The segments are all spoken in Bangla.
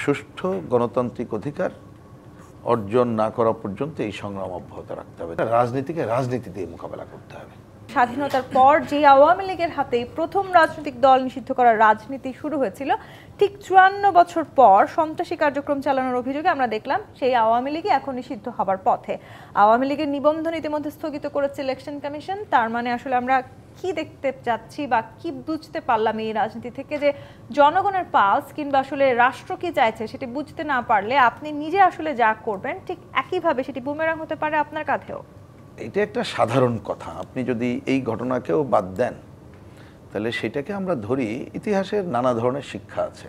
সুষ্ঠু গণতান্ত্রিক অধিকার অর্জন না করা পর্যন্ত এই সংগ্রাম অব্যাহত রাখতে হবে। রাজনীতিকে রাজনীতি দিয়ে মোকাবেলা করতে হবে। স্বাধীনতার পর যে আওয়ামী লীগের হাতে প্রথম রাজনৈতিক দল নিষিদ্ধ করার রাজনীতি শুরু হয়েছিল, ঠিক ৫৪ বছর পর সন্ত্রাসী কার্যক্রম চালানোর অভিযোগে আমরা দেখলাম সেই আওয়ামী লীগই এখন নিষিদ্ধ হবার পথে। আওয়ামী লীগের নিবন্ধন ইতিমধ্যে স্থগিত করেছে ইলেকশন কমিশন। তার মানে আসলে আমরা কি দেখতে চাচ্ছি বা কি বুঝতে পারলাম এই রাজনীতি থেকে, যে জনগণের পালস কিংবা আসলে রাষ্ট্র কি চাইছে সেটি বুঝতে না পারলে আপনি নিজে আসলে যা করবেন ঠিক একইভাবে সেটি বুমেরাং হতে পারে আপনার কাঁধেও। এটা একটা সাধারণ কথা। আপনি যদি এই ঘটনাকেও বাদ দেন তাহলে সেটাকে আমরা ধরি ইতিহাসের নানা ধরনের শিক্ষা আছে।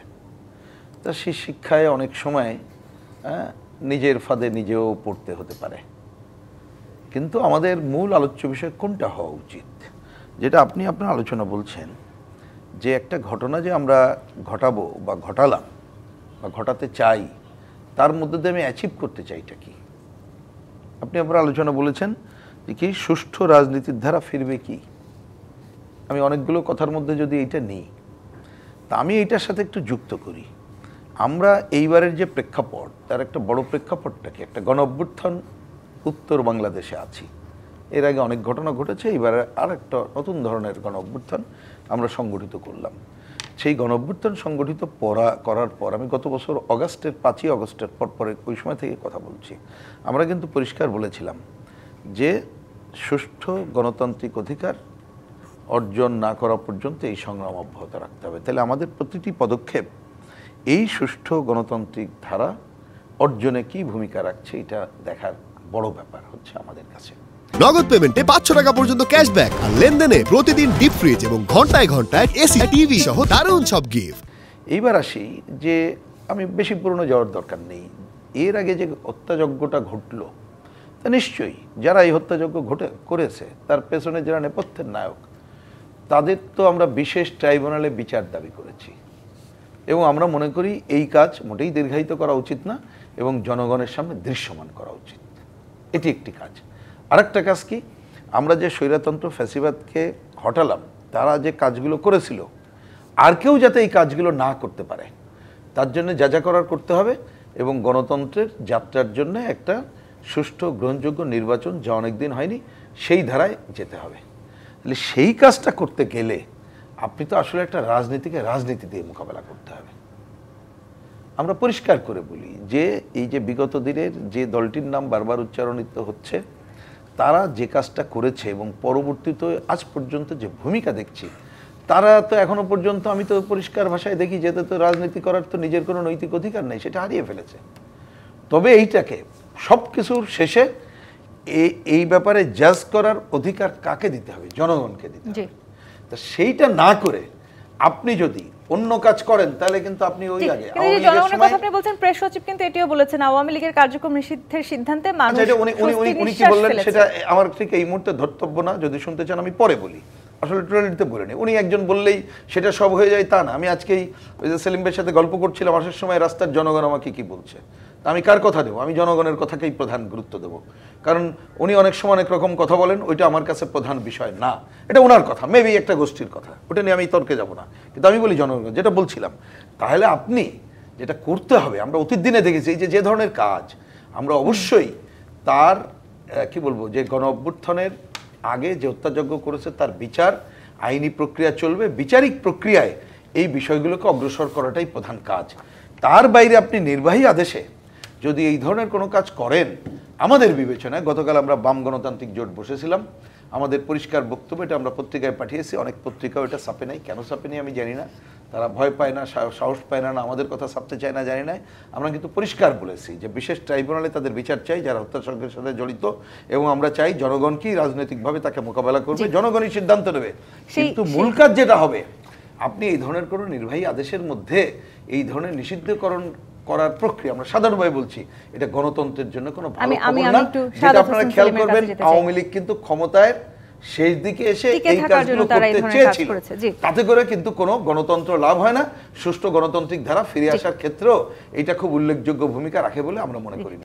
তা সেই শিক্ষায় অনেক সময় নিজের ফাঁদে নিজেও পড়তে হতে পারে। কিন্তু আমাদের মূল আলোচ্য বিষয় কোনটা হওয়া উচিত, যেটা আপনি আপনার আলোচনা বলছেন যে একটা ঘটনা যে আমরা ঘটাবো বা ঘটালাম বা ঘটাতে চাই, তার মধ্যে দিয়ে আমি অ্যাচিভ করতে চাইটা কি। আপনি আপনার আলোচনা বলেছেন যে কি সুষ্ঠু রাজনীতির ধারা ফিরবে কি। আমি অনেকগুলো কথার মধ্যে যদি এইটা নিই, তা আমি এইটার সাথে একটু যুক্ত করি। আমরা এইবারের যে প্রেক্ষাপট, তার একটা বড় প্রেক্ষাপটটা কি, একটা গণ অভ্যুত্থান উত্তর বাংলাদেশে আছি। এর আগে অনেক ঘটনা ঘটেছে, এইবারে আর একটা নতুন ধরনের গণ অভ্যুত্থান আমরা সংগঠিত করলাম। সেই গণ অভ্যুত্থান সংগঠিত করার পর আমি গত বছর 5ই অগস্টের পরে ওই সময় থেকে কথা বলছি, আমরা কিন্তু পরিষ্কার বলেছিলাম যে সুষ্ঠু গণতান্ত্রিক অধিকার অর্জন না করা পর্যন্ত এই সংগ্রাম অব্যাহত রাখতে হবে। তাহলে আমাদের প্রতিটি পদক্ষেপ এই সুষ্ঠু গণতান্ত্রিক ধারা অর্জনে কি ভূমিকা রাখছে এটা দেখার বড় ব্যাপার হচ্ছে আমাদের কাছে। নগদ পেমেন্টে 500 টাকা পর্যন্ত ক্যাশব্যাক আর লেনদেনে প্রতিদিন ডিপ ফ্রিজ এবং ঘন্টায় ঘন্টায় এসি টিভি সহ দারুণ সব গিফট। এইবার আসি যে আমি বেশি পুরনো যাওয়ার দরকার নেই। এর আগে যে হত্যাযজ্ঞটা ঘটলো, তা নিশ্চয়ই যারা এই হত্যাযজ্ঞ করেছে তার পেছনে যারা নেপথ্যের নায়ক, তাদের তো আমরা বিশেষ ট্রাইব্যুনালে বিচার দাবি করেছি এবং আমরা মনে করি এই কাজ মোটেই দীর্ঘায়িত করা উচিত না এবং জনগণের সামনে দৃশ্যমান করা উচিত। এটি একটি কাজ। আরেকটা কাজ কি, আমরা যে স্বৈরতন্ত্র ফ্যাসিবাদকে হটালাম, তারা যে কাজগুলো করেছিল আর কেউ যাতে এই কাজগুলো না করতে পারে তার জন্য যা যা করার করতে হবে এবং গণতন্ত্রের যাত্রার জন্য একটা সুষ্ঠু গ্রহণযোগ্য নির্বাচন, যা অনেক দিন হয়নি, সেই ধারায় যেতে হবে। তাহলে সেই কাজটা করতে গেলে আপনি তো আসলে একটা রাজনীতিকে রাজনীতি দিয়ে মোকাবেলা করতে হবে। আমরা পরিষ্কার করে বলি যে এই যে বিগত দিনের যে দলটির নাম বারবার উচ্চারণিত হচ্ছে, তারা যে কাজটা করেছে এবং পরবর্তীতে আজ পর্যন্ত যে ভূমিকা দেখছি, তারা তো এখনো পর্যন্ত আমি তো পরিষ্কার ভাষায় দেখি যেতে তো রাজনীতি করার তো নিজের কোনো নৈতিক অধিকার নেই, সেটা হারিয়ে ফেলেছে। তবে এইটাকে সব কিছুর শেষে এই ব্যাপারে জাজ করার অধিকার কাকে দিতে হবে? জনগণকে দিতে হবে। তা সেইটা না করে আপনি যদি অন্য কাজ করেন তাহলে কিন্তু আপনি ওই আগে জনগণের কথা আপনি বলছেন, প্রেস সচিব কিন্তু এটিও বলেছেন আওয়ামী লীগের কার্যক্রম নিষিদ্ধের সিদ্ধান্তে মানুষ উনি কি বললেন সেটা আমার ঠিক এই মুহূর্তে ধর্তব্য না। যদি শুনতে চান আমি পরে বলি, আসলে টোটালিতে বলিনি। উনি একজন বললেই সেটা সব হয়ে যায় তা না। আমি আজকেই ওই যে সেলিম ভাইয়ের সাথে গল্প করছিলাম, আসার সময় রাস্তার জনগণ আমাকে কি বলছে, তা আমি কার কথা দেবো? আমি জনগণের কথাকেই প্রধান গুরুত্ব দেবো, কারণ উনি অনেক সময় অনেক রকম কথা বলেন, ওইটা আমার কাছে প্রধান বিষয় না। এটা ওনার কথা, মেবি একটা গোষ্ঠীর কথা, ওটা নিয়ে আমি তর্কে যাব না। কিন্তু আমি বলি জনগণ, যেটা বলছিলাম, তাহলে আপনি যেটা করতে হবে, আমরা অতীত দিনে দেখেছি যে ধরনের কাজ আমরা অবশ্যই তার কি বলবো, যে গণ অভ্যুত্থানের আগে যে হত্যাযজ্ঞ করেছে তার বিচার, আইনি প্রক্রিয়া চলবে, বিচারিক প্রক্রিয়ায় এই বিষয়গুলোকে অগ্রসর করাটাই প্রধান কাজ। তার বাইরে আপনি নির্বাহী আদেশে যদি এই ধরনের কোনো কাজ করেন, আমাদের বিবেচনায়, গতকাল আমরা বাম গণতান্ত্রিক জোট বসেছিলাম, আমাদের পরিষ্কার বক্তব্য, এটা আমরা পত্রিকায় পাঠিয়েছি, অনেক পত্রিকাও এটা ছাপে নাই। কেন ছাপে নাই আমি জানি না, তারা ভয় পায় না, সাহস পায় না, আমাদের কথা ছাপতে চায় না জানি না। আমরা কিন্তু পরিষ্কার বলেছি যে বিশেষ ট্রাইব্যুনালে তাদের বিচার চাই যারা হত্যাযজ্ঞের সাথে জড়িত, এবং আমরা চাই জনগণকেই রাজনৈতিকভাবে তাকে মোকাবেলা করবে, জনগণই সিদ্ধান্ত নেবে। কিন্তু মূল কাজ যেটা হবে, আপনি এই ধরনের কোনো নির্বাহী আদেশের মধ্যে এই ধরনের নিষিদ্ধকরণ করার প্রক্রিয়া, আমরা সাধারণভাবে বলছি, এটা গণতন্ত্রের জন্য কোনো ভালো খবর না। যেটা আপনারা খেয়াল করবেন, আওয়ামী লীগ কিন্তু ক্ষমতায় শেষ দিকে এসে এই কাজগুলো করতে চেয়েছিল, তাতে করে কিন্তু কোনো গণতন্ত্র লাভ হয় না। সুষ্ঠু গণতান্ত্রিক ধারা ফিরে আসার ক্ষেত্রেও এটা খুব উল্লেখযোগ্য ভূমিকা রাখে বলে আমরা মনে করি।